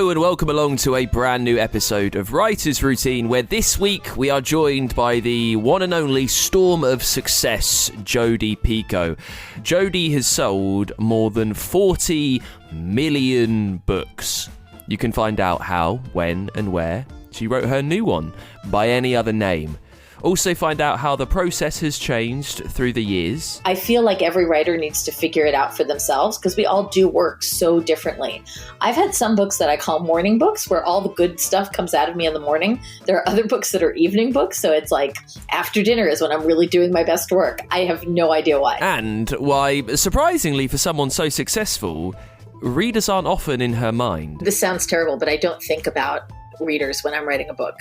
Hello and welcome along to a brand new episode of Writer's Routine, where this week we are joined by the one and only storm of success, Jodi Picoult. Jodi has sold more than 40 million books. You can find out how, when and where she wrote her new one, By Any Other Name. Also find out how the process has changed through the years. I feel like every writer needs to figure it out for themselves because we all do work so differently. I've had some books that I call morning books where all the good stuff comes out of me in the morning. There are other books that are evening books, so it's like after dinner is when I'm really doing my best work. I have no idea why. And why, surprisingly for someone so successful, readers aren't often in her mind. This sounds terrible, but I don't think about readers when I'm writing a book.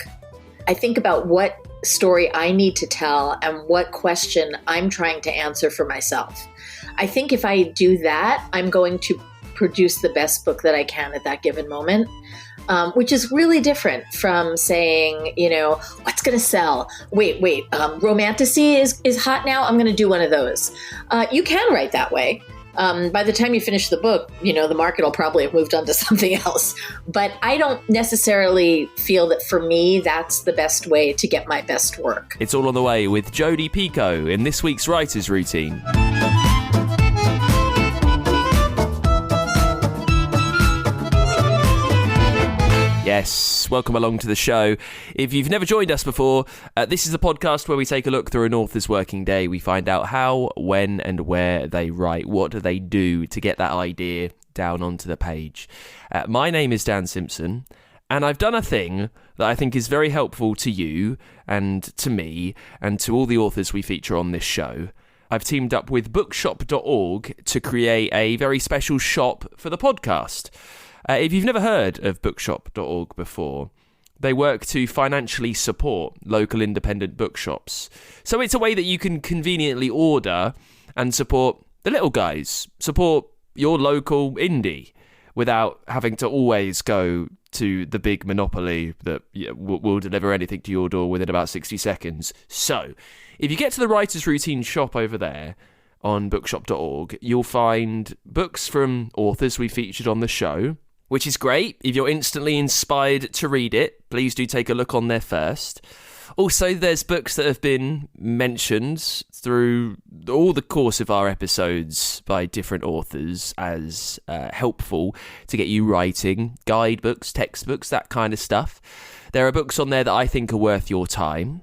I think about what story I need to tell and what question I'm trying to answer for myself. I think if I do that, I'm going to produce the best book that I can at that given moment, which is really different from saying, what's going to sell? Wait, romantasy is hot now. I'm going to do one of those. You can write that way. By the time you finish the book, the market will probably have moved on to something else. But I don't necessarily feel that for me, that's the best way to get my best work. It's all on the way with Jodi Picoult in this week's Writer's Routine. Yes, welcome along to the show. If you've never joined us before, this is a podcast where we take a look through an author's working day. We find out how, when and where they write. What do they do to get that idea down onto the page? My name is Dan Simpson, and I've done a thing that I think is very helpful to you and to me and to all the authors we feature on this show. I've teamed up with bookshop.org to create a very special shop for the podcast. If you've never heard of bookshop.org before, they work to financially support local independent bookshops. So it's a way that you can conveniently order and support the little guys, support your local indie without having to always go to the big monopoly that will deliver anything to your door within about 60 seconds. So if you get to the Writer's Routine shop over there on bookshop.org, you'll find books from authors we featured on the show, which is great. If you're instantly inspired to read it, please do take a look on there first. Also, there's books that have been mentioned through all the course of our episodes by different authors as helpful to get you writing, guidebooks, textbooks, that kind of stuff. There are books on there that I think are worth your time.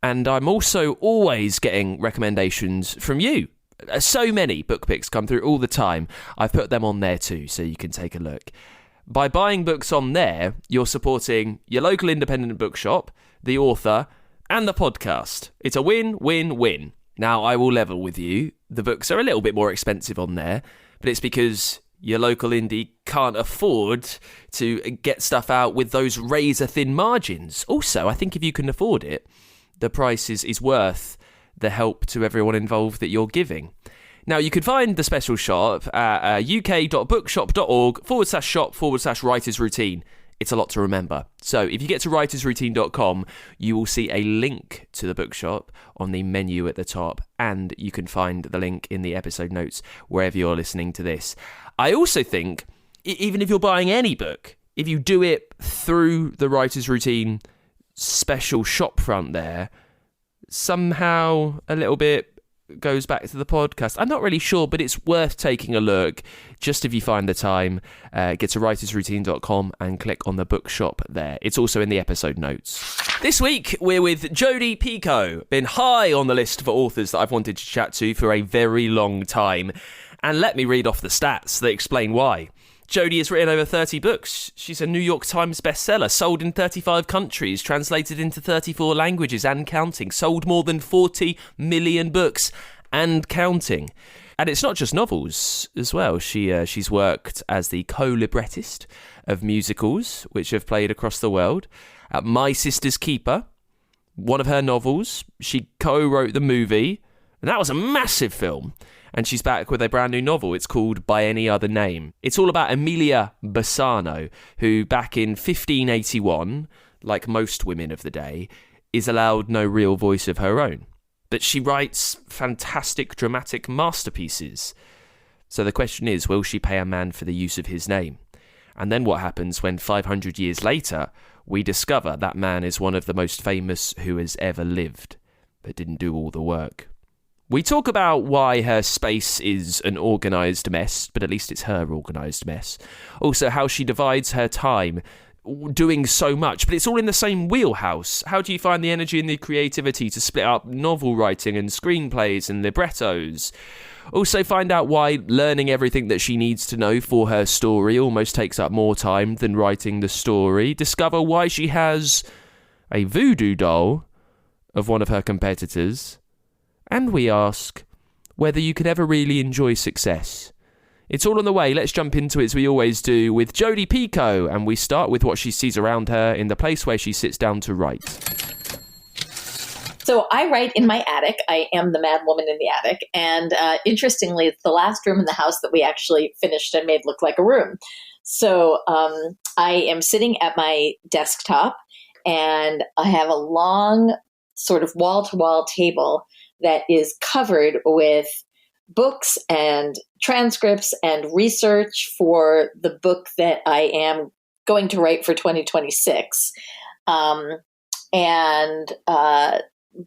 And I'm also always getting recommendations from you. So many book picks come through all the time. I've put them on there too, so you can take a look. By buying books on there, you're supporting your local independent bookshop, the author, and the podcast. It's a win-win-win. Now, I will level with you. The books are a little bit more expensive on there, but it's because your local indie can't afford to get stuff out with those razor-thin margins. Also, I think if you can afford it, the price is worth the help to everyone involved that you're giving. Now, you can find the special shop at uk.bookshop.org/shop/writers routine. It's a lot to remember. So if you get to writersroutine.com, you will see a link to the bookshop on the menu at the top, and you can find the link in the episode notes wherever you're listening to this. I also think, even if you're buying any book, if you do it through the Writer's Routine special shop front there, somehow a little bit goes back to the podcast. I'm not really sure, but it's worth taking a look. Just if you find the time, get to writersroutine.com and click on the bookshop there. It's also in the episode notes. This week, we're with Jodi Picoult. Been high on the list for authors that I've wanted to chat to for a very long time. And let me read off the stats that explain why. Jodi has written over 30 books. She's a New York Times bestseller, sold in 35 countries, translated into 34 languages and counting, sold more than 40 million books and counting. And it's not just novels as well. She's worked as the co-librettist of musicals, which have played across the world. My Sister's Keeper, one of her novels, she co-wrote the movie, and that was a massive film. And she's back with a brand new novel. It's called By Any Other Name. It's all about Emilia Bassano, who back in 1581, like most women of the day, is allowed no real voice of her own. But she writes fantastic dramatic masterpieces. So the question is, will she pay a man for the use of his name? And then what happens when 500 years later, we discover that man is one of the most famous who has ever lived, but didn't do all the work. We talk about why her space is an organised mess, but at least it's her organised mess. Also, how she divides her time doing so much, but it's all in the same wheelhouse. How do you find the energy and the creativity to split up novel writing and screenplays and librettos? Also, find out why learning everything that she needs to know for her story almost takes up more time than writing the story. Discover why she has a voodoo doll of one of her competitors. And we ask whether you can ever really enjoy success. It's all on the way. Let's jump into it as we always do with Jodi Picoult, and we start with what she sees around her in the place where she sits down to write. So I write in my attic. I am the mad woman in the attic. And interestingly, it's the last room in the house that we actually finished and made look like a room. So I am sitting at my desktop, and I have a long sort of wall-to-wall table that is covered with books and transcripts and research for the book that I am going to write for 2026. And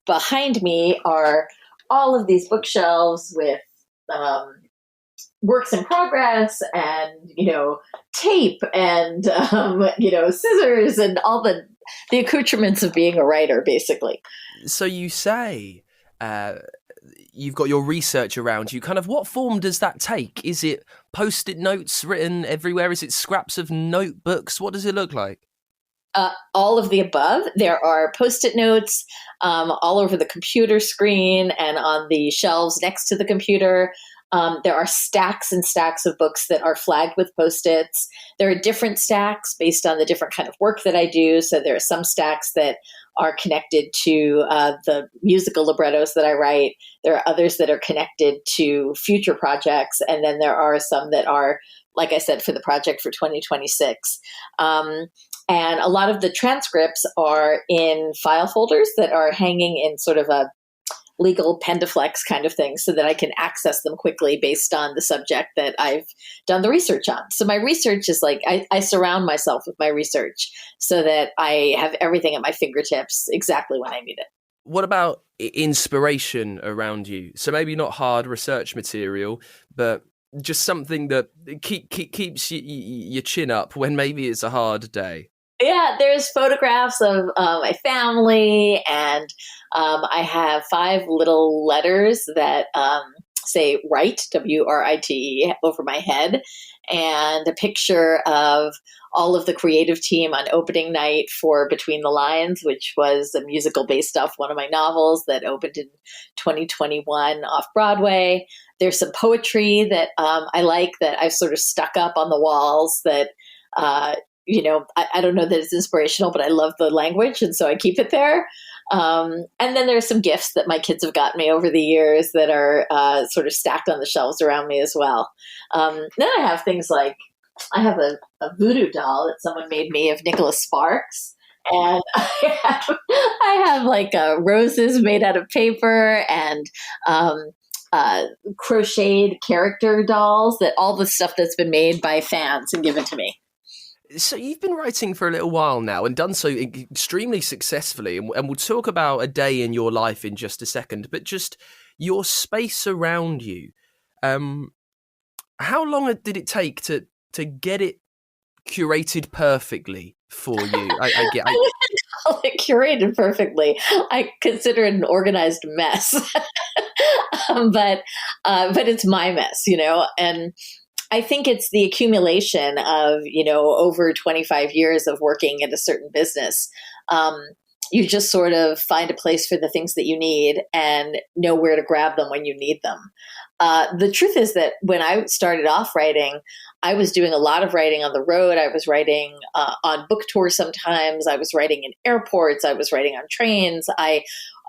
behind me are all of these bookshelves with works in progress and, tape and, scissors and all the accoutrements of being a writer, basically. So you say you've got your research around you. Kind of what form does that take? Is it Post-it notes written everywhere? Is it scraps of notebooks? What does it look like? All of the above. There are Post-it notes all over the computer screen and on the shelves next to the computer. There are stacks and stacks of books that are flagged with Post-its. There are different stacks based on the different kind of work that I do. So there are some stacks that are connected to the musical librettos that I write. There are others that are connected to future projects. And then there are some that are, like I said, for the project for 2026. And a lot of the transcripts are in file folders that are hanging in sort of a legal pendaflex kind of thing so that I can access them quickly based on the subject that I've done the research on. So my research is like, I surround myself with my research so that I have everything at my fingertips exactly when I need it. What about inspiration around you? So maybe not hard research material, but just something that keeps your chin up when maybe it's a hard day. Yeah, there's photographs of my family, and I have 5 little letters that say write, W-R-I-T-E, over my head, and a picture of all of the creative team on opening night for Between the Lines, which was a musical based off one of my novels that opened in 2021 off Broadway. There's some poetry that I like that I've sort of stuck up on the walls that I don't know that it's inspirational, but I love the language, and so I keep it there. And then there's some gifts that my kids have gotten me over the years that are sort of stacked on the shelves around me as well. Then I have things like, I have a voodoo doll that someone made me of Nicholas Sparks. And I have like roses made out of paper and crocheted character dolls, that all the stuff that's been made by fans and given to me. So you've been writing for a little while now and done so extremely successfully. And we'll talk about a day in your life in just a second, but just your space around you. How long did it take to get it curated perfectly for you? I call it curated perfectly. I consider it an organized mess, but it's my mess, and I think it's the accumulation of, over 25 years of working in a certain business. You just sort of find a place for the things that you need and know where to grab them when you need them. The truth is that when I started off writing, I was doing a lot of writing on the road. I was writing on book tours sometimes. I was writing in airports. I was writing on trains.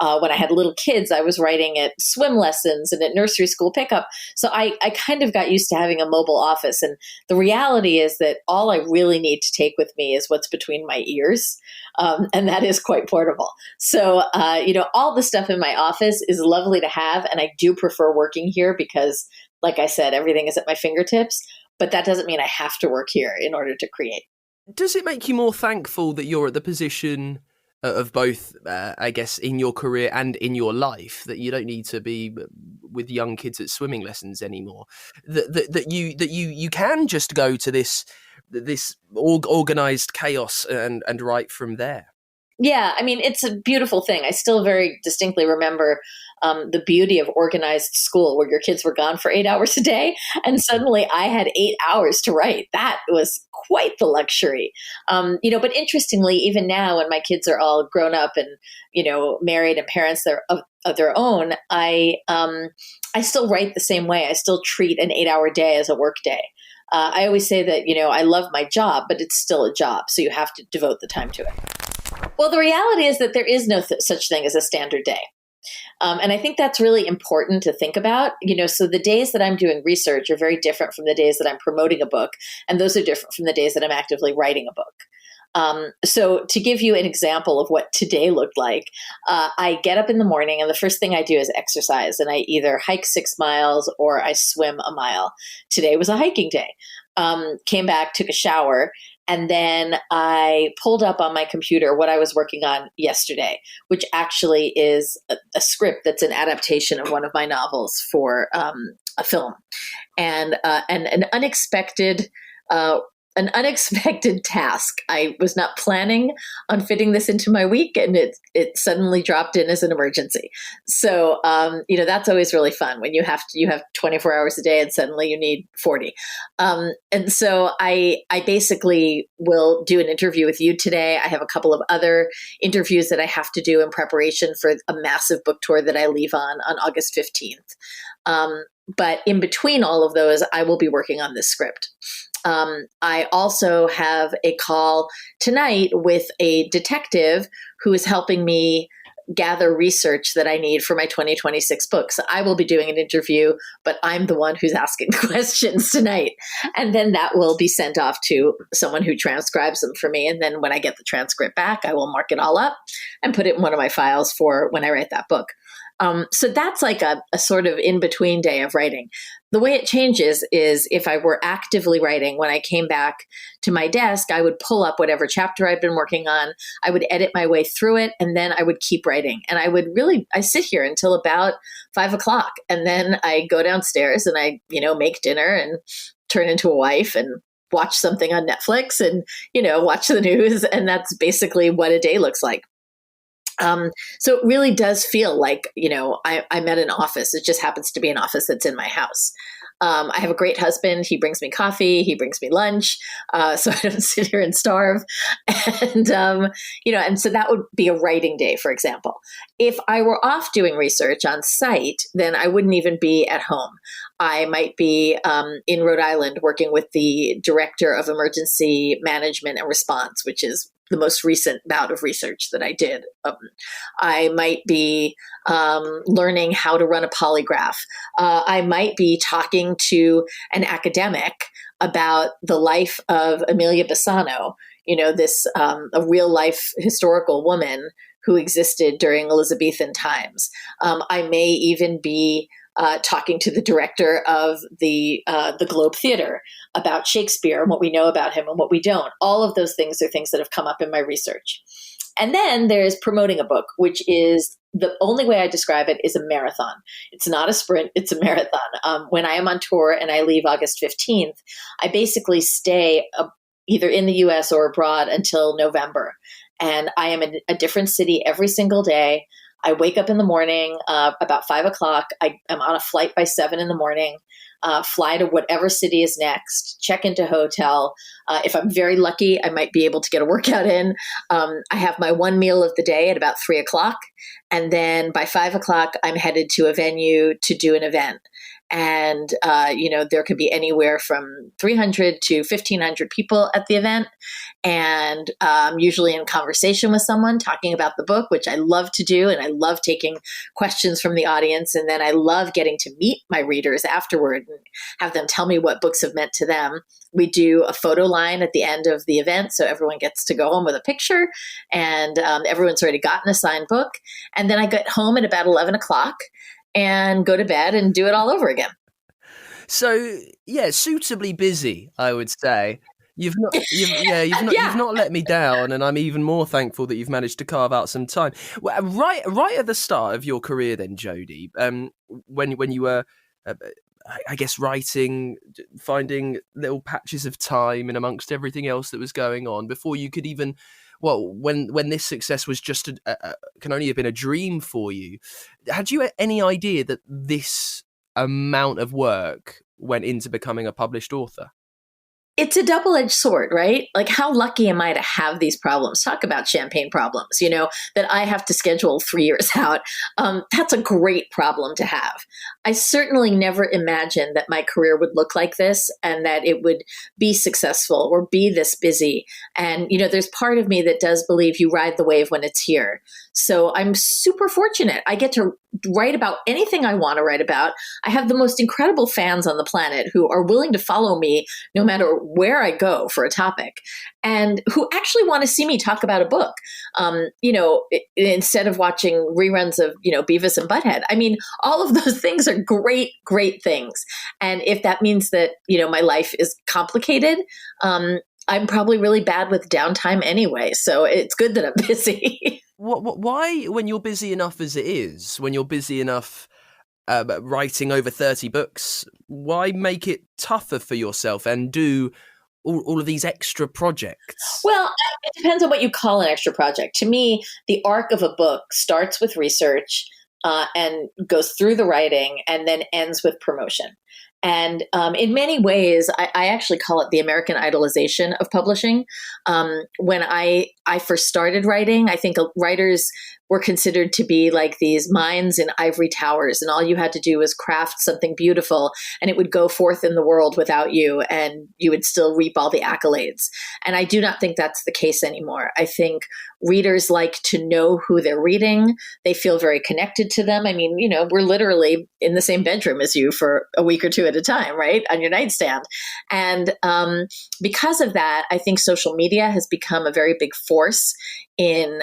When I had little kids, I was writing at swim lessons and at nursery school pickup. So I kind of got used to having a mobile office. And the reality is that all I really need to take with me is what's between my ears. And that is quite portable. So, all the stuff in my office is lovely to have. And I do prefer working here because, like I said, everything is at my fingertips. But that doesn't mean I have to work here in order to create. Does it make you more thankful that you're at the position of both, I guess, in your career and in your life, that you don't need to be with young kids at swimming lessons anymore? That you can just go to this organized chaos and write from there. Yeah, I mean, it's a beautiful thing. I still very distinctly remember the beauty of organized school, where your kids were gone for 8 hours a day, and suddenly I had 8 hours to write. That was quite the luxury. But interestingly, even now when my kids are all grown up and, married and parents of their own, I still write the same way. I still treat an 8-hour day as a work day. I always say that, I love my job, but it's still a job. So you have to devote the time to it. Well, the reality is that there is no such thing as a standard day. And I think that's really important to think about. So the days that I'm doing research are very different from the days that I'm promoting a book. And those are different from the days that I'm actively writing a book. So to give you an example of what today looked like, I get up in the morning and the first thing I do is exercise. And I either hike 6 miles or I swim a mile. Today was a hiking day. Came back, took a shower, and then I pulled up on my computer what I was working on yesterday, which actually is a script that's an adaptation of one of my novels for a film. And an unexpected task. I was not planning on fitting this into my week, and it suddenly dropped in as an emergency. So, that's always really fun when you have 24 hours a day and suddenly you need 40. And so I basically will do an interview with you today. I have a couple of other interviews that I have to do in preparation for a massive book tour that I leave on August 15th. But in between all of those, I will be working on this script. I also have a call tonight with a detective who is helping me gather research that I need for my 2026 book. So I will be doing an interview, but I'm the one who's asking questions tonight. And then that will be sent off to someone who transcribes them for me. And then when I get the transcript back, I will mark it all up and put it in one of my files for when I write that book. So that's like a sort of in-between day of writing. The way it changes is if I were actively writing, when I came back to my desk, I would pull up whatever chapter I'd been working on. I would edit my way through it, and then I would keep writing. And I sit here until about 5 o'clock. And then I go downstairs and I, make dinner and turn into a wife and watch something on Netflix and, watch the news. And that's basically what a day looks like. So it really does feel like, I'm at an office. It just happens to be an office that's in my house. I have a great husband. He brings me coffee. He brings me lunch. So I don't sit here and starve. And, and so that would be a writing day, for example. If I were off doing research on site, then I wouldn't even be at home. I might be in Rhode Island working with the director of emergency management and response, which is the most recent bout of research that I did. I might be learning how to run a polygraph. I might be talking to an academic about the life of Emilia Bassano, this a real life historical woman who existed during Elizabethan times. I may even be talking to the director of the Globe Theater about Shakespeare and what we know about him and what we don't. All of those things are things that have come up in my research. And then there's promoting a book, which is the only way I describe it is a marathon. It's not a sprint, it's a marathon. When I am on tour and I leave August 15th, I basically stay either in the US or abroad until November. And I am in a different city every single day. I wake up in the morning about 5 o'clock. I'm on a flight by 7 in the morning, fly to whatever city is next, check into hotel. If I'm very lucky, I might be able to get a workout in. I have my one meal of the day at about 3 o'clock. And then by 5 o'clock, I'm headed to a venue to do an event. And, there could be anywhere from 300 to 1,500 people at the event. And usually in conversation with someone talking about the book, which I love to do. And I love taking questions from the audience. And then I love getting to meet my readers afterward and have them tell me what books have meant to them. We do a photo line at the end of the event. So everyone gets to go home with a picture and everyone's already gotten a signed book. And then I get home at about 11 o'clock and go to bed and do it all over again. So yeah, suitably busy, I would say. You've not let me down, and I'm even more thankful that you've managed to carve out some time. Well, right at the start of your career, then, Jodi, when you were, I guess, writing, finding little patches of time in amongst everything else that was going on, before you could even, well, when this success was just can only have been a dream for you, had you any idea that this amount of work went into becoming a published author? It's a double-edged sword, right? Like, how lucky am I to have these problems? Talk about champagne problems, that I have to schedule 3 years out. That's a great problem to have. I certainly never imagined that my career would look like this and that it would be successful or be this busy. And, there's part of me that does believe you ride the wave when it's here. So I'm super fortunate. I get to write about anything I want to write about. I have the most incredible fans on the planet who are willing to follow me no matter where I go for a topic, and who actually want to see me talk about a book, instead of watching reruns of, Beavis and Butthead. I mean, all of those things are great, great things. And if that means that, my life is complicated, I'm probably really bad with downtime anyway. So it's good that I'm busy. Why, when you're busy enough as it is, when you're busy enough writing over 30 books, why make it tougher for yourself and do all of these extra projects? Well, it depends on what you call an extra project. To me, the arc of a book starts with research and goes through the writing and then ends with promotion. And in many ways, I actually call it the American idolization of publishing. When I first started writing, I think writers were considered to be like these minds in ivory towers, and all you had to do was craft something beautiful, and it would go forth in the world without you, and you would still reap all the accolades. And I do not think that's the case anymore. I think readers like to know who they're reading. They feel very connected to them. I mean, we're literally in the same bedroom as you for a week or two at a time, right? On your nightstand. And because of that, I think social media has become a very big force in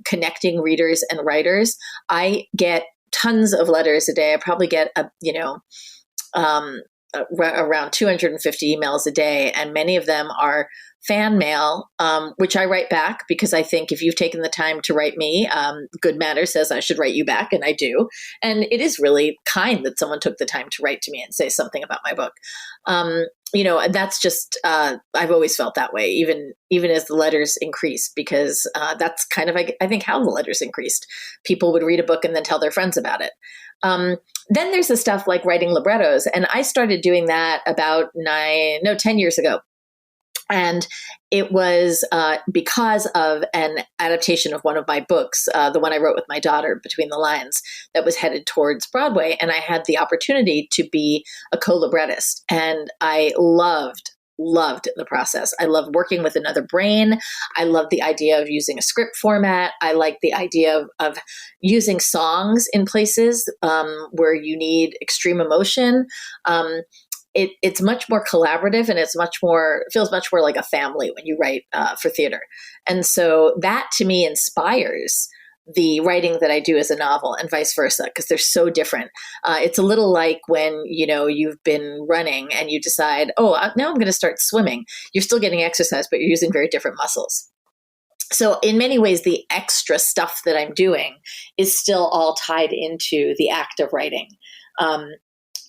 connecting readers and writers. I get tons of letters a day. I probably get around 250 emails a day, and many of them are fan mail, which I write back because I think if you've taken the time to write me, good matter says I should write you back, and I do. And it is really kind that someone took the time to write to me and say something about my book. And that's just, I've always felt that way, even as the letters increased, because that's kind of, I think, how the letters increased. People would read a book and then tell their friends about it. Then there's the stuff like writing librettos. And I started doing that about 10 years ago. And it was because of an adaptation of one of my books, the one I wrote with my daughter, Between the Lines, that was headed towards Broadway. And I had the opportunity to be a co-librettist. And I loved the process. I loved working with another brain. I loved the idea of using a script format. I liked the idea of using songs in places where you need extreme emotion. It's much more collaborative, and it feels much more like a family when you write for theater. And so that to me inspires the writing that I do as a novel, and vice versa, because they're so different. It's a little like when, you've been running and you decide, now I'm going to start swimming. You're still getting exercise, but you're using very different muscles. So in many ways, the extra stuff that I'm doing is still all tied into the act of writing.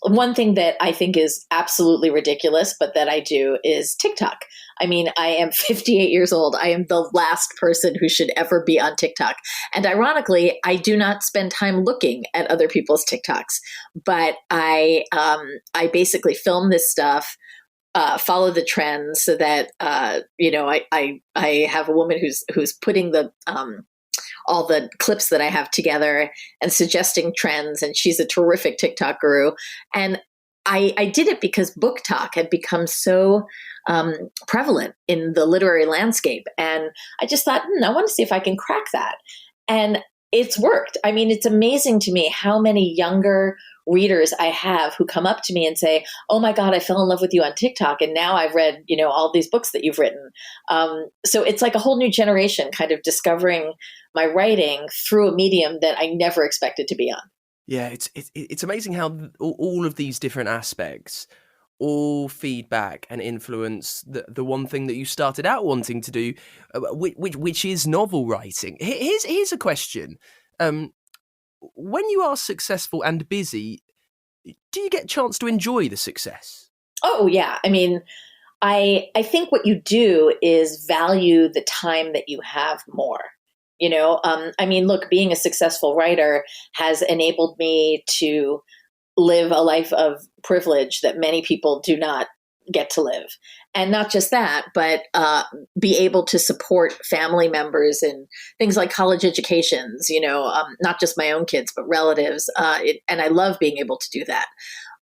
One thing that I think is absolutely ridiculous, but that I do, is TikTok. I mean, I am 58 years old. I am the last person who should ever be on TikTok. And ironically, I do not spend time looking at other people's TikToks, but I basically film this stuff, follow the trends, so that, I have a woman who's putting all the clips that I have together and suggesting trends. And she's a terrific TikTok guru. And I did it because book talk had become so prevalent in the literary landscape. And I just thought, I want to see if I can crack that. And it's worked. I mean, it's amazing to me how many younger readers I have who come up to me and say, "Oh my God, I fell in love with you on TikTok. And now I've read, all these books that you've written." So it's like a whole new generation kind of discovering my writing through a medium that I never expected to be on. Yeah, it's amazing how all of these different aspects all feedback and influence the one thing that you started out wanting to do, which is novel writing. Here's a question: um, when you are successful and busy, do you get a chance to enjoy the success? Oh yeah. I mean, I think what you do is value the time that you have more. I mean, look, being a successful writer has enabled me to live a life of privilege that many people do not get to live. And not just that, but be able to support family members in things like college educations, not just my own kids, but relatives. And I love being able to do that.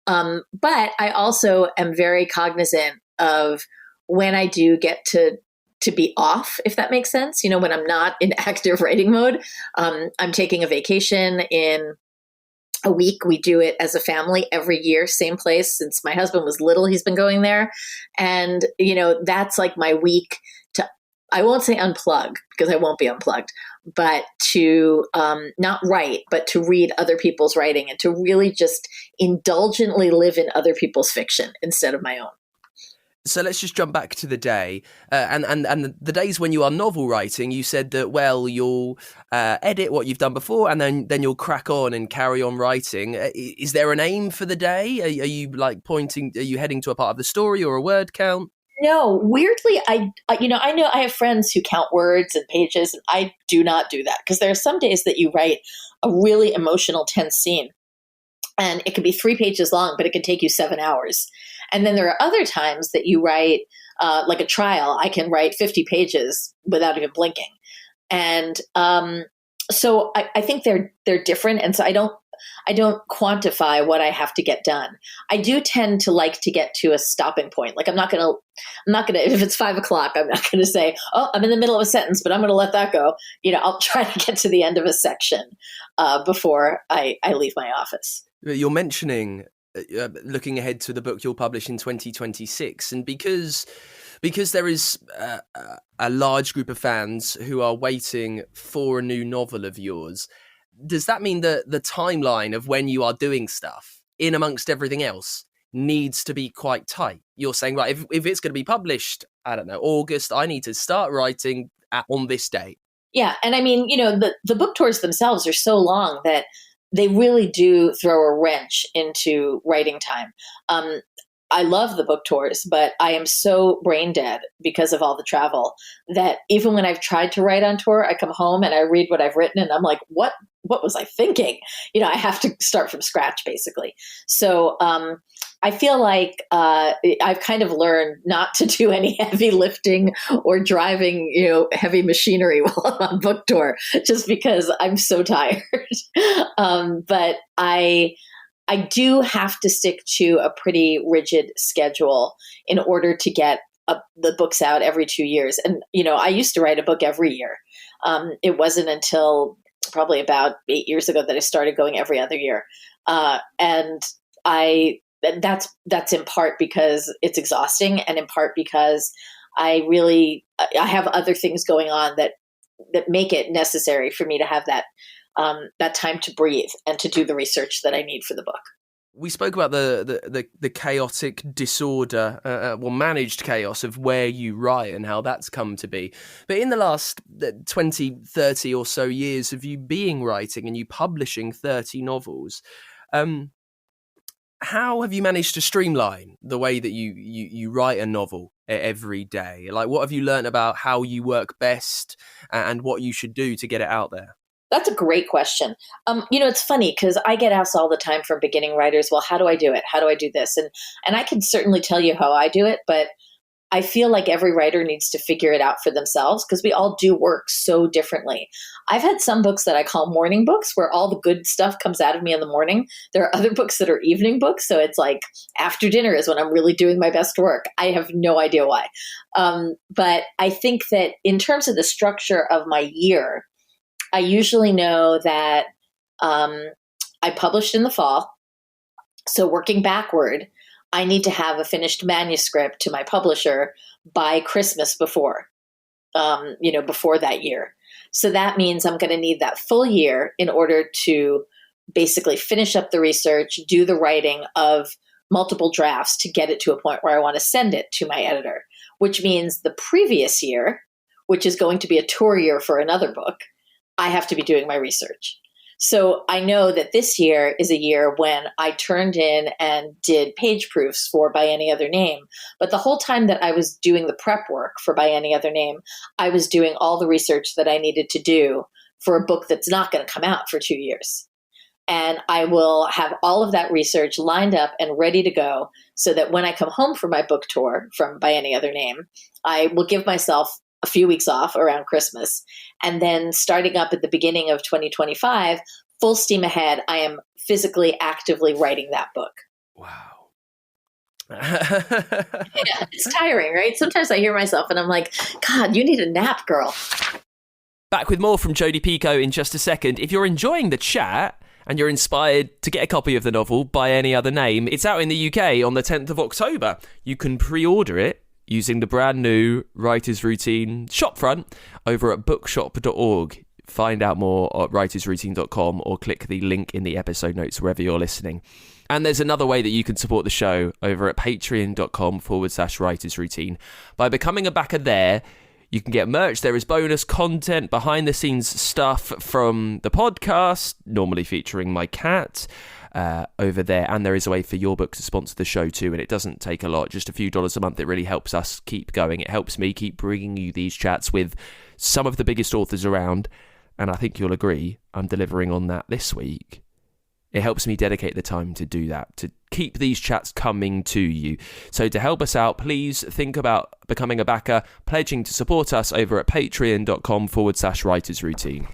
But I also am very cognizant of when I do get to be off, if that makes sense. When I'm not in active writing mode, I'm taking a vacation in a week. We do it as a family every year, same place. Since my husband was little, he's been going there. And, that's like my week to, I won't say unplug because I won't be unplugged, but to not write, but to read other people's writing and to really just indulgently live in other people's fiction instead of my own. So let's just jump back to the day, and the days when you are novel writing. You said that you'll edit what you've done before, and then you'll crack on and carry on writing. Is there an aim for the day? Are you Are you heading to a part of the story or a word count? No, weirdly, I know I have friends who count words and pages, and I do not do that because there are some days that you write a really emotional, tense scene, and it could be 3 pages long, but it could take you 7 hours. And then there are other times that you write, like a trial. I can write 50 pages without even blinking, and so I think they're different, and so I don't quantify what I have to get done. I do tend to like to get to a stopping point. Like I'm not gonna if it's 5 o'clock, I'm not gonna say, oh, I'm in the middle of a sentence, but I'm gonna let that go. I'll try to get to the end of a section before I leave my office. You're mentioning looking ahead to the book you'll publish in 2026, and because there is a large group of fans who are waiting for a new novel of yours, does that mean that the timeline of when you are doing stuff in amongst everything else needs to be quite tight? You're saying, right, if it's going to be published, I don't know, August, I need to start writing on this date. Yeah, and I mean, the book tours themselves are so long that they really do throw a wrench into writing time. I love the book tours, but I am so brain dead because of all the travel that even when I've tried to write on tour, I come home and I read what I've written and I'm like, what was I thinking? I have to start from scratch basically. So I feel like I've kind of learned not to do any heavy lifting or driving, heavy machinery while I'm on book tour, just because I'm so tired. But I do have to stick to a pretty rigid schedule in order to get the books out every 2 years. And, I used to write a book every year. It wasn't until probably about 8 years ago that I started going every other year. And that's in part because it's exhausting, and in part because I have other things going on that make it necessary for me to have that time to breathe and to do the research that I need for the book. We spoke about the chaotic disorder, managed chaos of where you write and how that's come to be. But in the last 20, 30 or so years of you being writing and you publishing 30 novels, how have you managed to streamline the way that you write a novel every day? Like, what have you learned about how you work best and what you should do to get it out there? That's a great question. It's funny because I get asked all the time from beginning writers, well, how do I do it? How do I do this? And I can certainly tell you how I do it, but I feel like every writer needs to figure it out for themselves because we all do work so differently. I've had some books that I call morning books where all the good stuff comes out of me in the morning. There are other books that are evening books. So it's like after dinner is when I'm really doing my best work. I have no idea why. But I think that in terms of the structure of my year, I usually know that I published in the fall. So working backward, I need to have a finished manuscript to my publisher by Christmas before that year. So that means I'm going to need that full year in order to basically finish up the research, do the writing of multiple drafts to get it to a point where I want to send it to my editor, which means the previous year, which is going to be a tour year for another book, I have to be doing my research. So I know that this year is a year when I turned in and did page proofs for By Any Other Name. But the whole time that I was doing the prep work for By Any Other Name, I was doing all the research that I needed to do for a book that's not going to come out for 2 years. And I will have all of that research lined up and ready to go so that when I come home from my book tour from By Any Other Name, I will give myself a few weeks off around Christmas. And then starting up at the beginning of 2025, full steam ahead, I am physically, actively writing that book. Wow. Yeah, it's tiring, right? Sometimes I hear myself and I'm like, God, you need a nap, girl. Back with more from Jodi Picoult in just a second. If you're enjoying the chat and you're inspired to get a copy of the novel By Any Other Name, it's out in the UK on the 10th of October. You can pre-order it using the brand new Writer's Routine shopfront over at bookshop.org. Find out more at writersroutine.com or click the link in the episode notes wherever you're listening. And there's another way that you can support the show over at patreon.com/writersroutine. By becoming a backer there, you can get merch. There is bonus content, behind the scenes stuff from the podcast, normally featuring my cat, over there. And there is a way for your book to sponsor the show too. And it doesn't take a lot, just a few dollars a month. It really helps us keep going. It helps me keep bringing you these chats with some of the biggest authors around. And I think you'll agree, I'm delivering on that this week. It helps me dedicate the time to do that, to keep these chats coming to you. So to help us out, please think about becoming a backer, pledging to support us over at patreon.com/writersroutine.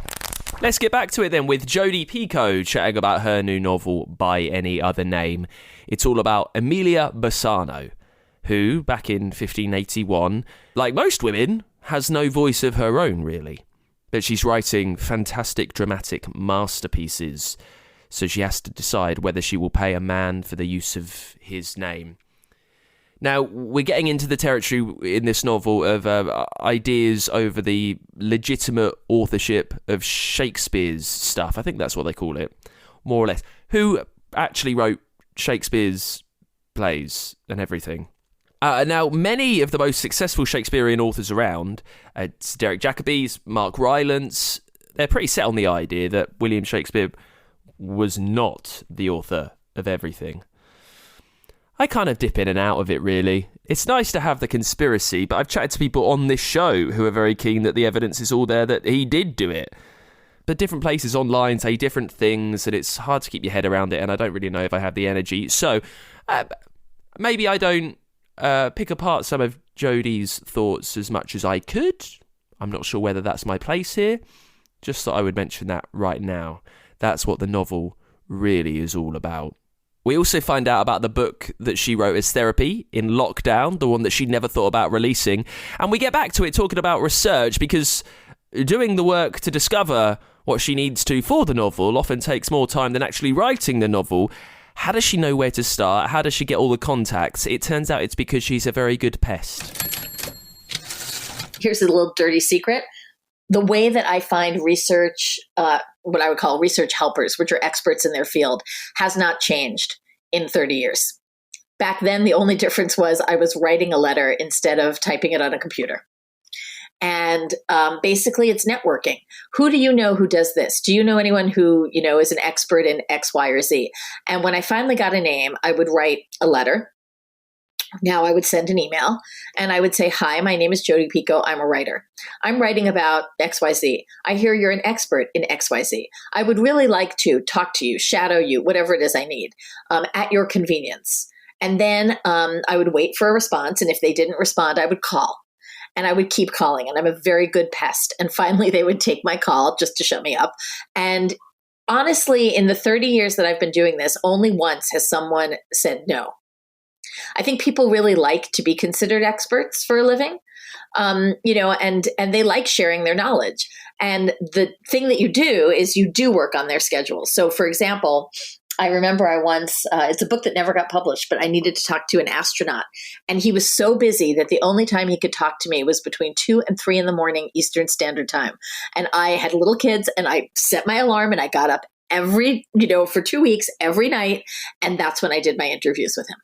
Let's get back to it then with Jodi Picoult chatting about her new novel, By Any Other Name. It's all about Emilia Bassano, who, back in 1581, like most women, has no voice of her own, really. But she's writing fantastic dramatic masterpieces, so she has to decide whether she will pay a man for the use of his name. Now, we're getting into the territory in this novel of ideas over the legitimate authorship of Shakespeare's stuff. I think that's what they call it, more or less. Who actually wrote Shakespeare's plays and everything? Now, many of the most successful Shakespearean authors around, Derek Jacobi's, Mark Rylance, they're pretty set on the idea that William Shakespeare was not the author of everything. I kind of dip in and out of it, really. It's nice to have the conspiracy, but I've chatted to people on this show who are very keen that the evidence is all there that he did do it. But different places online say different things, and it's hard to keep your head around it, and I don't really know if I have the energy. So maybe I don't pick apart some of Jodi's thoughts as much as I could. I'm not sure whether that's my place here. Just thought I would mention that right now. That's what the novel really is all about. We also find out about the book that she wrote as therapy in lockdown, the one that she never thought about releasing. And we get back to it talking about research, because doing the work to discover what she needs to for the novel often takes more time than actually writing the novel. How does she know where to start? How does she get all the contacts? It turns out it's because she's a very good pest. Here's a little dirty secret. The way that I find research, what I would call research helpers, which are experts in their field, has not changed in 30 years. Back then, the only difference was I was writing a letter instead of typing it on a computer. And basically, it's networking. Who do you know who does this? Do you know anyone who, is an expert in X, Y, or Z? And when I finally got a name, I would write a letter. Now I would send an email and I would say, hi, my name is Jodi Picoult. I'm a writer. I'm writing about XYZ. I hear you're an expert in XYZ. I would really like to talk to you, shadow you, whatever it is I need, at your convenience. And then I would wait for a response. And if they didn't respond, I would call. And I would keep calling. And I'm a very good pest. And finally, they would take my call just to shut me up. And honestly, in the 30 years that I've been doing this, only once has someone said no. I think people really like to be considered experts for a living, and they like sharing their knowledge. And the thing that you do is you do work on their schedule. So, for example, I remember I once, it's a book that never got published, but I needed to talk to an astronaut. And he was so busy that the only time he could talk to me was between 2 and 3 in the morning, Eastern Standard Time. And I had little kids and I set my alarm and I got up for 2 weeks, every night. And that's when I did my interviews with him,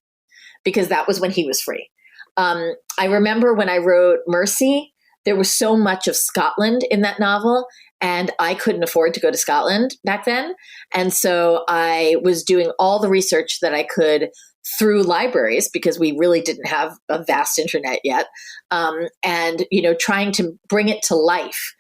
because that was when he was free. I remember when I wrote Mercy, there was so much of Scotland in that novel, and I couldn't afford to go to Scotland back then. And so I was doing all the research that I could through libraries, because we really didn't have a vast internet yet. And trying to bring it to life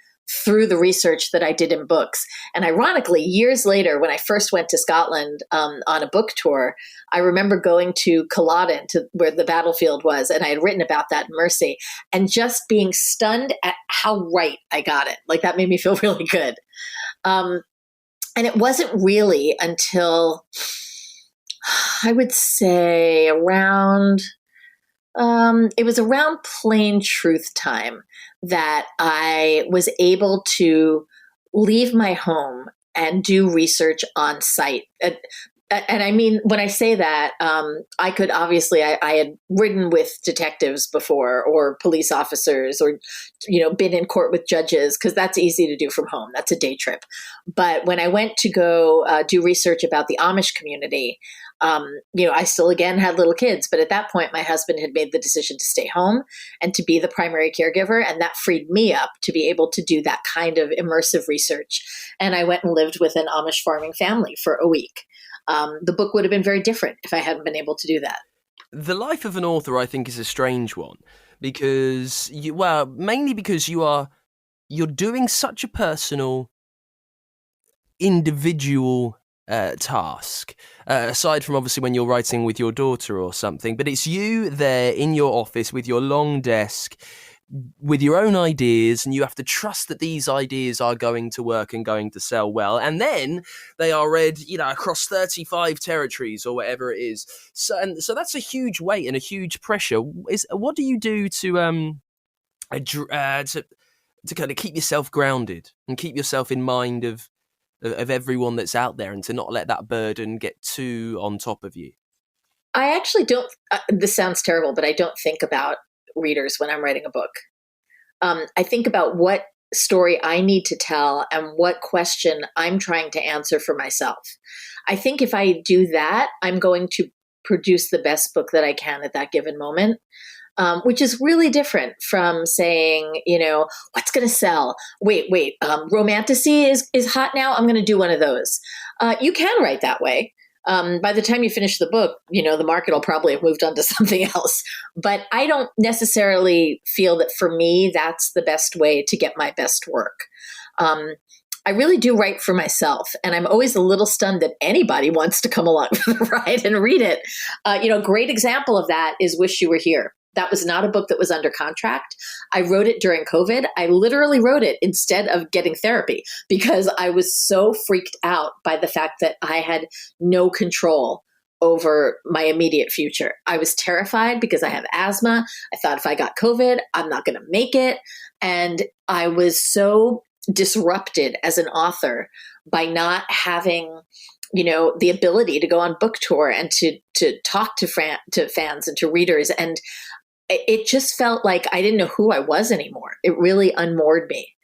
through the research that I did in books. And ironically, years later, when I first went to Scotland on a book tour, I remember going to Culloden, to where the battlefield was, and I had written about that in Mercy, and just being stunned at how right I got it. Like, that made me feel really good. And it wasn't really until, I would say, it was around Plain Truth time that I was able to leave my home and do research on site. And I mean, when I say that, I could obviously, I had ridden with detectives before, or police officers, or, been in court with judges, because that's easy to do from home. That's a day trip. But when I went to go do research about the Amish community, I still, again, had little kids. But at that point, my husband had made the decision to stay home and to be the primary caregiver. And that freed me up to be able to do that kind of immersive research. And I went and lived with an Amish farming family for a week. The book would have been very different if I hadn't been able to do that. The life of an author, I think, is a strange one, because mainly because you're doing such a personal, individual task, aside from obviously when you're writing with your daughter or something, but it's you there in your office with your long desk, with your own ideas, and you have to trust that these ideas are going to work and going to sell well, and then they are read, across 35 territories or whatever it is. So that's a huge weight and a huge pressure. What do you do to kind of keep yourself grounded and keep yourself in mind of everyone that's out there, and to not let that burden get too on top of you? I actually don't. This sounds terrible, but I don't think about readers when I'm writing a book. I think about what story I need to tell and what question I'm trying to answer for myself. I think if I do that, I'm going to produce the best book that I can at that given moment, which is really different from saying, what's going to sell? Wait, romantasy is hot now. I'm going to do one of those. You can write that way. By the time you finish the book, the market will probably have moved on to something else. But I don't necessarily feel that for me, that's the best way to get my best work. I really do write for myself. And I'm always a little stunned that anybody wants to come along for the ride and read it. A great example of that is Wish You Were Here. That was not a book that was under contract. I wrote it during COVID. I literally wrote it instead of getting therapy, because I was so freaked out by the fact that I had no control over my immediate future. I was terrified because I have asthma. I thought if I got COVID, I'm not going to make it. And I was so disrupted as an author by not having the ability to go on book tour and to talk to fans and to readers. And it just felt like I didn't know who I was anymore. It really unmoored me.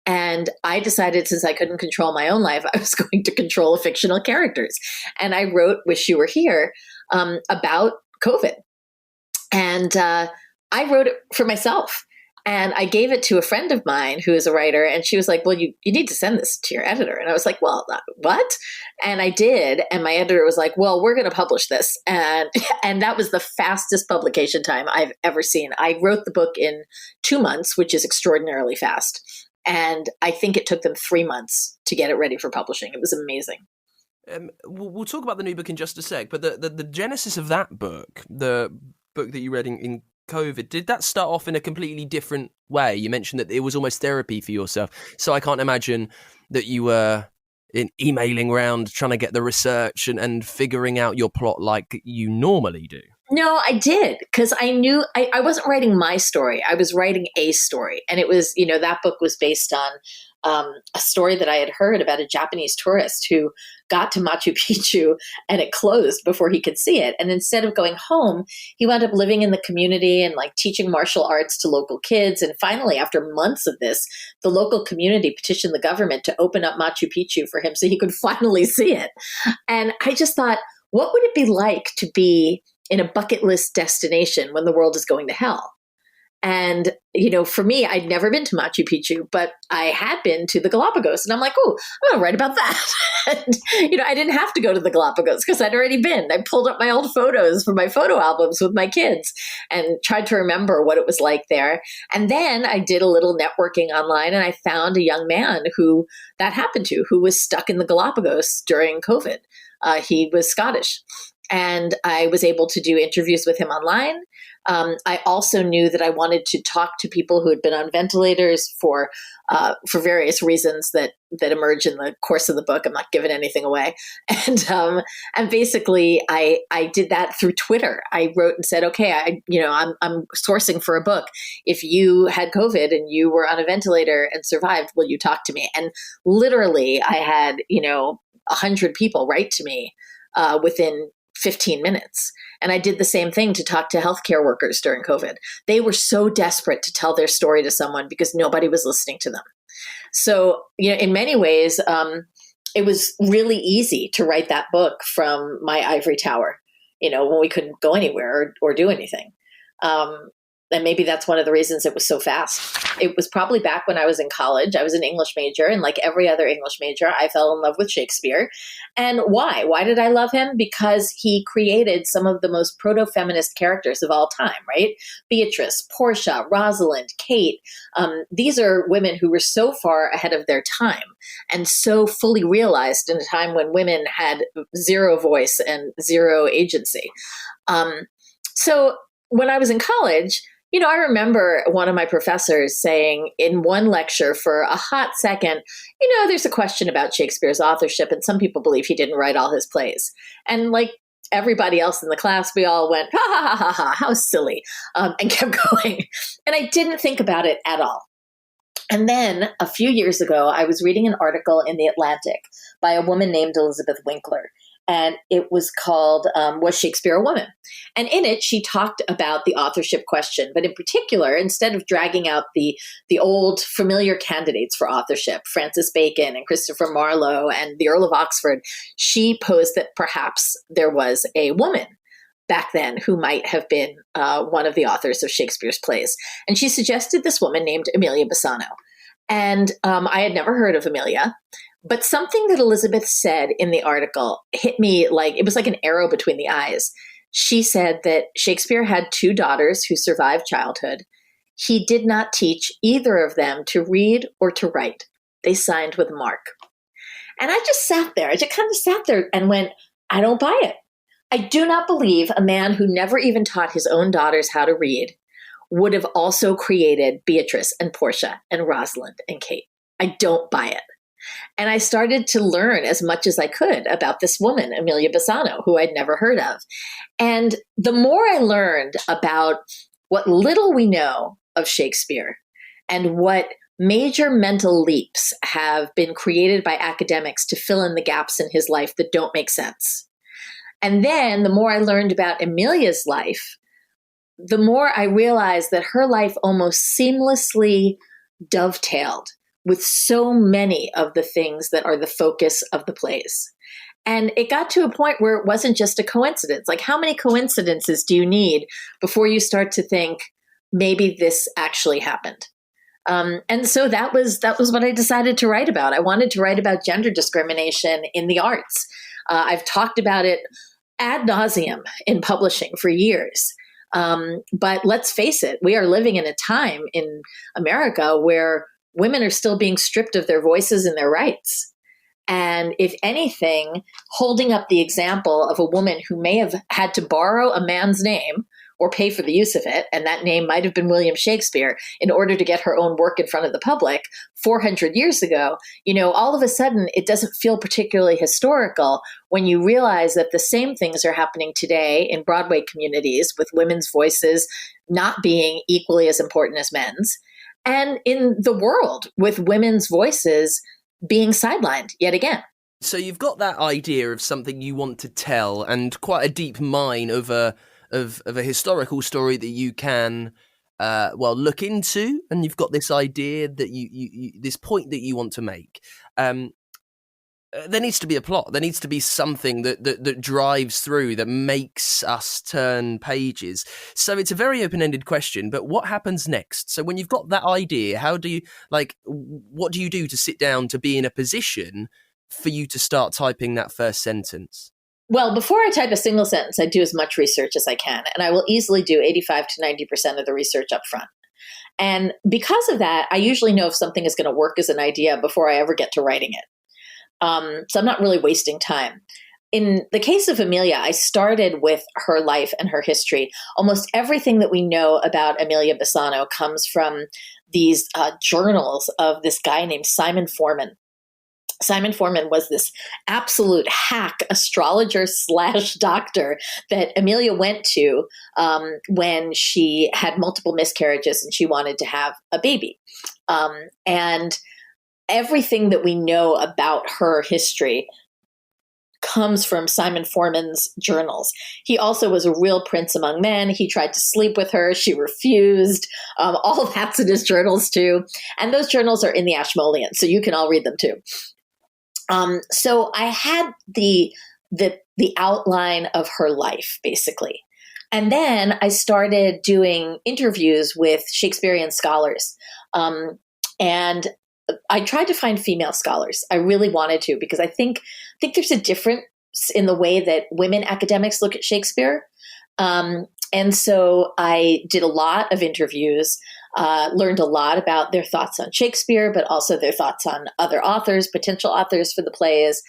And I decided, since I couldn't control my own life, I was going to control fictional characters. And I wrote Wish You Were Here about COVID. And I wrote it for myself. And I gave it to a friend of mine who is a writer, and she was like, well, you need to send this to your editor. And I was like, well, what? And I did. And my editor was like, well, we're going to publish this. And that was the fastest publication time I've ever seen. I wrote the book in 2 months, which is extraordinarily fast. And I think it took them 3 months to get it ready for publishing. It was amazing. We'll talk about the new book in just a sec, but the genesis of that book, the book that you read in COVID, did that start off in a completely different way? You mentioned that it was almost therapy for yourself. So I can't imagine that you were emailing around trying to get the research and figuring out your plot like you normally do. No, I did, because I knew I wasn't writing my story. I was writing a story. And it was, that book was based on a story that I had heard about a Japanese tourist who got to Machu Picchu and it closed before he could see it. And instead of going home, he wound up living in the community and like teaching martial arts to local kids. And finally, after months of this, the local community petitioned the government to open up Machu Picchu for him so he could finally see it. And I just thought, what would it be like to be in a bucket list destination when the world is going to hell? And, for me, I'd never been to Machu Picchu, but I had been to the Galapagos. And I'm like, oh, I'm going to write about that. And, I didn't have to go to the Galapagos because I'd already been. I pulled up my old photos from my photo albums with my kids and tried to remember what it was like there. And then I did a little networking online and I found a young man who that happened to, who was stuck in the Galapagos during COVID. He was Scottish. And I was able to do interviews with him online. I also knew that I wanted to talk to people who had been on ventilators for various reasons that emerge in the course of the book. I'm not giving anything away. And basically, I did that through Twitter. I wrote and said, okay, I'm sourcing for a book. If you had COVID and you were on a ventilator and survived, will you talk to me? And literally, I had 100 people write to me within 15 minutes. And I did the same thing to talk to healthcare workers during COVID. They were so desperate to tell their story to someone because nobody was listening to them. So, in many ways, it was really easy to write that book from my ivory tower, when we couldn't go anywhere or do anything. And maybe that's one of the reasons it was so fast. It was probably back when I was in college. I was an English major, and like every other English major, I fell in love with Shakespeare. And why? Why did I love him? Because he created some of the most proto-feminist characters of all time, right? Beatrice, Portia, Rosalind, Kate. These are women who were so far ahead of their time and so fully realized in a time when women had zero voice and zero agency. So when I was in college, I remember one of my professors saying in one lecture for a hot second, there's a question about Shakespeare's authorship, and some people believe he didn't write all his plays. And like everybody else in the class, we all went, ha, ha, ha, ha, ha, how silly, and kept going. And I didn't think about it at all. And then a few years ago, I was reading an article in The Atlantic by a woman named Elizabeth Winkler. And it was called, Was Shakespeare a Woman? And in it, she talked about the authorship question. But in particular, instead of dragging out the old familiar candidates for authorship, Francis Bacon and Christopher Marlowe and the Earl of Oxford, she posed that perhaps there was a woman back then who might have been one of the authors of Shakespeare's plays. And she suggested this woman named Emilia Bassano. And I had never heard of Emilia. But something that Elizabeth said in the article hit me like it was like an arrow between the eyes. She said that Shakespeare had two daughters who survived childhood. He did not teach either of them to read or to write. They signed with Mark. And I just sat there. I just kind of sat there and went, I don't buy it. I do not believe a man who never even taught his own daughters how to read would have also created Beatrice and Portia and Rosalind and Kate. I don't buy it. And I started to learn as much as I could about this woman, Emilia Bassano, who I'd never heard of. And the more I learned about what little we know of Shakespeare and what major mental leaps have been created by academics to fill in the gaps in his life that don't make sense. And then the more I learned about Emilia's life, the more I realized that her life almost seamlessly dovetailed with so many of the things that are the focus of the plays. And it got to a point where it wasn't just a coincidence. Like, how many coincidences do you need before you start to think, maybe this actually happened? And so that was what I decided to write about. I wanted to write about gender discrimination in the arts. I've talked about it ad nauseum in publishing for years. But let's face it, we are living in a time in America where women are still being stripped of their voices and their rights. And if anything, holding up the example of a woman who may have had to borrow a man's name or pay for the use of it, and that name might have been William Shakespeare, in order to get her own work in front of the public 400 years ago, all of a sudden it doesn't feel particularly historical when you realize that the same things are happening today in Broadway communities with women's voices not being equally as important as men's. and in the world, with women's voices being sidelined yet again. So you've got that idea of something you want to tell, and quite a deep mine of a historical story that you can look into, and you've got this idea that you this point that you want to make. There needs to be a plot. There needs to be something that drives through, that makes us turn pages. So it's a very open-ended question, but what happens next? So when you've got that idea, how do you, what do you do to sit down to be in a position for you to start typing that first sentence? Well, before I type a single sentence, I do as much research as I can, and I will easily do 85 to 90% of the research up front. And because of that, I usually know if something is going to work as an idea before I ever get to writing it. So I'm not really wasting time. In the case of Emilia, I started with her life and her history. Almost everything that we know about Emilia Bassano comes from these journals of this guy named Simon Forman. Simon Forman was this absolute hack astrologer / doctor that Emilia went to when she had multiple miscarriages and she wanted to have a baby. And everything that we know about her history comes from Simon Forman's journals. He also was a real prince among men. He tried to sleep with her. She refused. All of that's in his journals too. And those journals are in the Ashmolean, so you can all read them too. So I had the outline of her life, basically. And then I started doing interviews with Shakespearean scholars. And I tried to find female scholars. I really wanted to, because I think there's a difference in the way that women academics look at Shakespeare. And so I did a lot of interviews, learned a lot about their thoughts on Shakespeare, but also their thoughts on other authors, potential authors for the plays.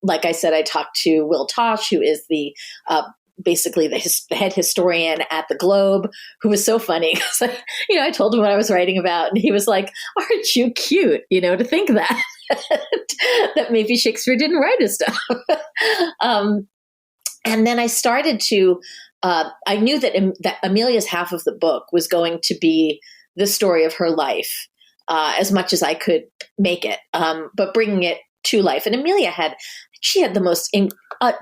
Like I said, I talked to Will Tosh, who is basically the head historian at the Globe, who was so funny. I told him what I was writing about, and he was like, "Aren't you cute? To think that that maybe Shakespeare didn't write his stuff." And then I started to. I knew that Emilia's half of the book was going to be the story of her life, as much as I could make it, but bringing it to life. And Emilia had the most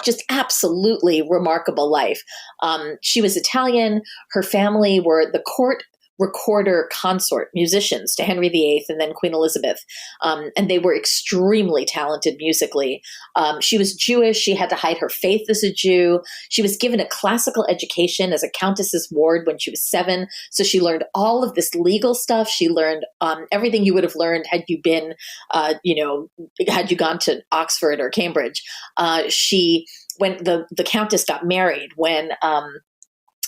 just absolutely remarkable life. She was Italian. Her family were the court recorder consort musicians to Henry VIII and then Queen Elizabeth. And they were extremely talented musically. She was Jewish. She had to hide her faith as a Jew. She was given a classical education as a countess's ward when she was 7. So she learned all of this legal stuff. She learned everything you would have learned had you been, had you gone to Oxford or Cambridge. When the countess got married when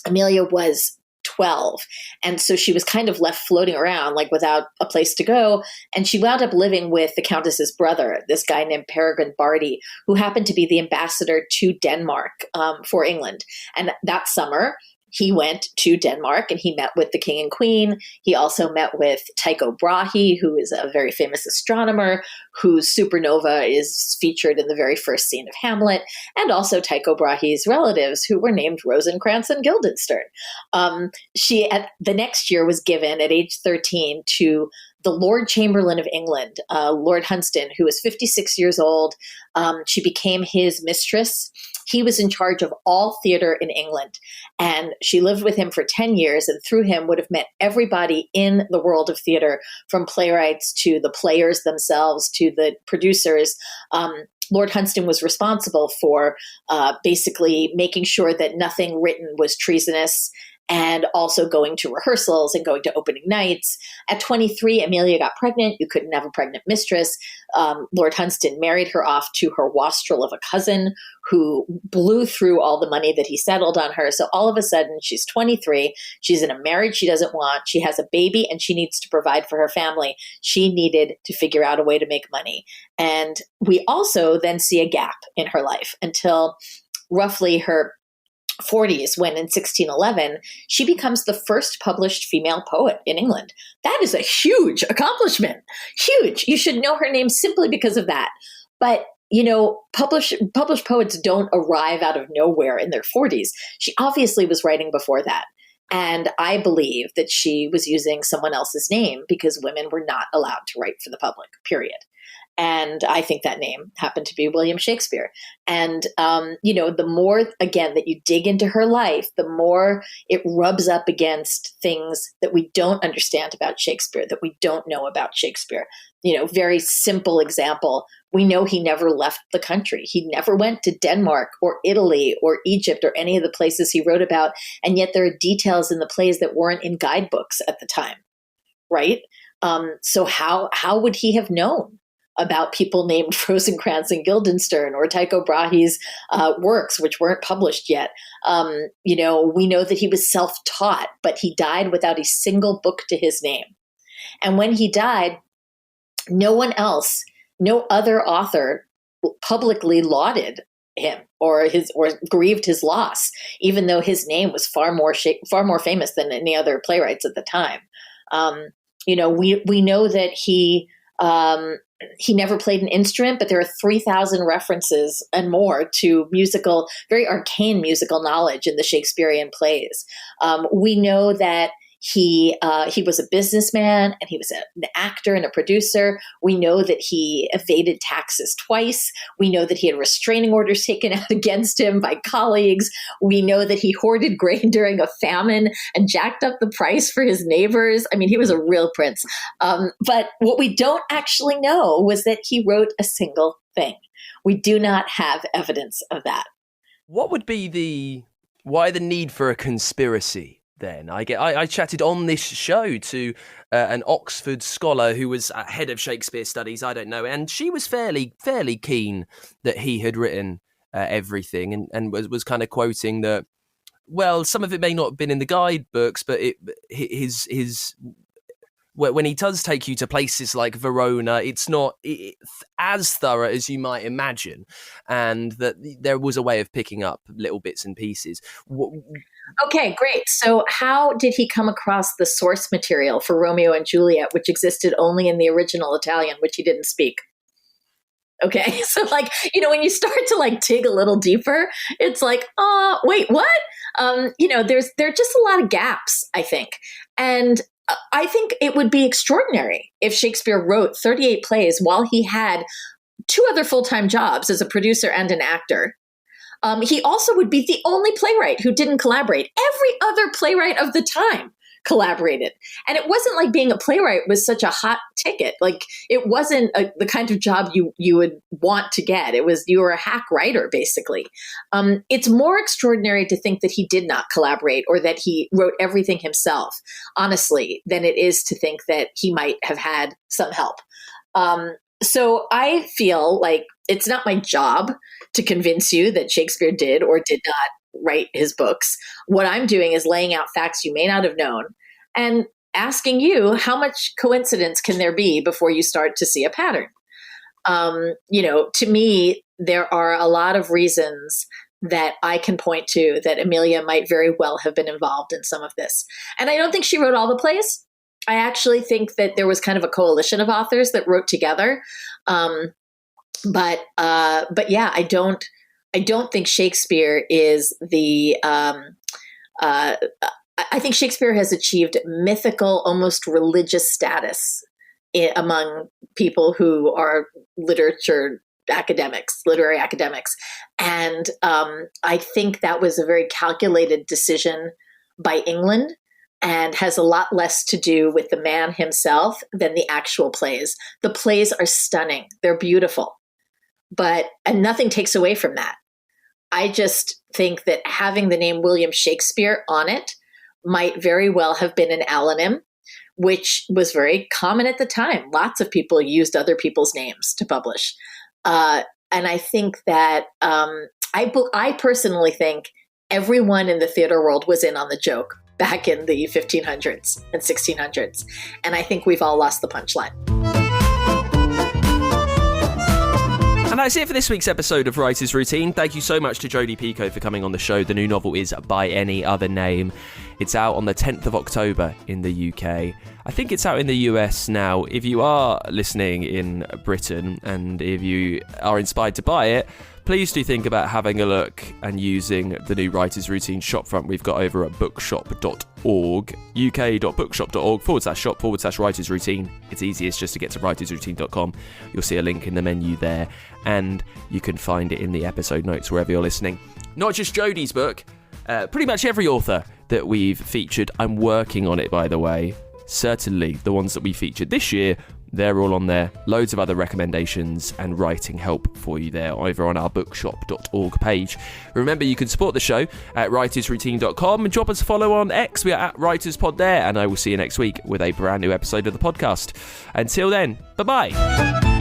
Emilia was 12. And so she was kind of left floating around without a place to go. And she wound up living with the countess's brother, this guy named Peregrine Barty, who happened to be the ambassador to Denmark for England. And that summer, he went to Denmark and he met with the king and queen. He also met with Tycho Brahe, who is a very famous astronomer whose supernova is featured in the very first scene of Hamlet, and also Tycho Brahe's relatives, who were named Rosencrantz and Guildenstern. She, at the next year, was given at age 13 to the Lord Chamberlain of England, Lord Hunsdon, who was 56 years old. She became his mistress. He was in charge of all theater in England, and she lived with him for 10 years, and through him would have met everybody in the world of theater, from playwrights to the players themselves to the producers. Lord Hunsdon was responsible for basically making sure that nothing written was treasonous, and also going to rehearsals and going to opening nights. At 23, Emilia got pregnant. You couldn't have a pregnant mistress. Lord Hunsdon married her off to her wastrel of a cousin, who blew through all the money that he settled on her. So all of a sudden, she's 23. She's in a marriage she doesn't want. She has a baby and she needs to provide for her family. She needed to figure out a way to make money. And we also then see a gap in her life until roughly her 40s, when in 1611, she becomes the first published female poet in England. That is a huge accomplishment. Huge. You should know her name simply because of that. But, published poets don't arrive out of nowhere in their 40s. She obviously was writing before that. And I believe that she was using someone else's name because women were not allowed to write for the public, period. And I think that name happened to be William Shakespeare. And, the more, again, that you dig into her life, the more it rubs up against things that we don't understand about Shakespeare, that we don't know about Shakespeare. Very simple example. We know he never left the country. He never went to Denmark or Italy or Egypt or any of the places he wrote about. And yet there are details in the plays that weren't in guidebooks at the time, right? So how would he have known about people named Rosencrantz and Guildenstern or Tycho Brahe's works, which weren't published yet? We know that he was self-taught, but he died without a single book to his name. And when he died, no other author publicly lauded him or grieved his loss, even though his name was far more famous than any other playwrights at the time. We know that he never played an instrument, but there are 3,000 references and more to very arcane musical knowledge in the Shakespearean plays. We know that he was a businessman and he was an actor and a producer. We know that he evaded taxes twice. We know that he had restraining orders taken out against him by colleagues. We know that he hoarded grain during a famine and jacked up the price for his neighbors. I mean, he was a real prince. But what we don't actually know was that he wrote a single thing. We do not have evidence of that. What would be why the need for a conspiracy? Then I chatted on this show to an Oxford scholar who was head of Shakespeare studies, I don't know, and she was fairly keen that he had written everything and was kind of quoting that, well, some of it may not have been in the guidebooks, but his when he does take you to places like Verona, it's not as thorough as you might imagine, and that there was a way of picking up little bits and pieces. Okay, great. So how did he come across the source material for Romeo and Juliet, which existed only in the original Italian, which he didn't speak? Okay, so when you start to dig a little deeper, it's like, wait, what? There are just a lot of gaps, I think. And I think it would be extraordinary if Shakespeare wrote 38 plays while he had 2 other full-time jobs as a producer and an actor. He also would be the only playwright who didn't collaborate. Every other playwright of the time collaborated. And it wasn't like being a playwright was such a hot ticket. It wasn't the kind of job you would want to get. It was, you were a hack writer, basically. It's more extraordinary to think that he did not collaborate or that he wrote everything himself, honestly, than it is to think that he might have had some help. So I feel like it's not my job to convince you that Shakespeare did or did not write his books. What I'm doing is laying out facts you may not have known and asking you, how much coincidence can there be before you start to see a pattern? To me, there are a lot of reasons that I can point to that Emilia might very well have been involved in some of this. And I don't think she wrote all the plays. I actually think that there was kind of a coalition of authors that wrote together. But yeah, I don't think Shakespeare is the, I think Shakespeare has achieved mythical, almost religious status among people who are literary academics. And I think that was a very calculated decision by England and has a lot less to do with the man himself than the actual plays. The plays are stunning. They're beautiful. And nothing takes away from that. I just think that having the name William Shakespeare on it might very well have been an allonym, which was very common at the time. Lots of people used other people's names to publish. And I think that I personally think everyone in the theater world was in on the joke back in the 1500s and 1600s. And I think we've all lost the punchline. And that's it for this week's episode of Writer's Routine. Thank you so much to Jodi Picoult for coming on the show. The new novel is By Any Other Name. It's out on the 10th of October in the UK. I think it's out in the US now. If you are listening in Britain and if you are inspired to buy it, please do think about having a look and using the new Writer's Routine shopfront we've got over at bookshop.org, uk.bookshop.org/shop/Writer's Routine. It's easiest just to get to writersroutine.com. You'll see a link in the menu there, and you can find it in the episode notes wherever you're listening. Not just Jodi's book, pretty much every author that we've featured. I'm working on it, by the way. Certainly the ones that we featured this year, they're all on there. Loads of other recommendations and writing help for you there over on our bookshop.org page. Remember, you can support the show at writersroutine.com and drop us a follow on X. We are at WritersPod there, and I will see you next week with a brand new episode of the podcast. Until then, bye-bye.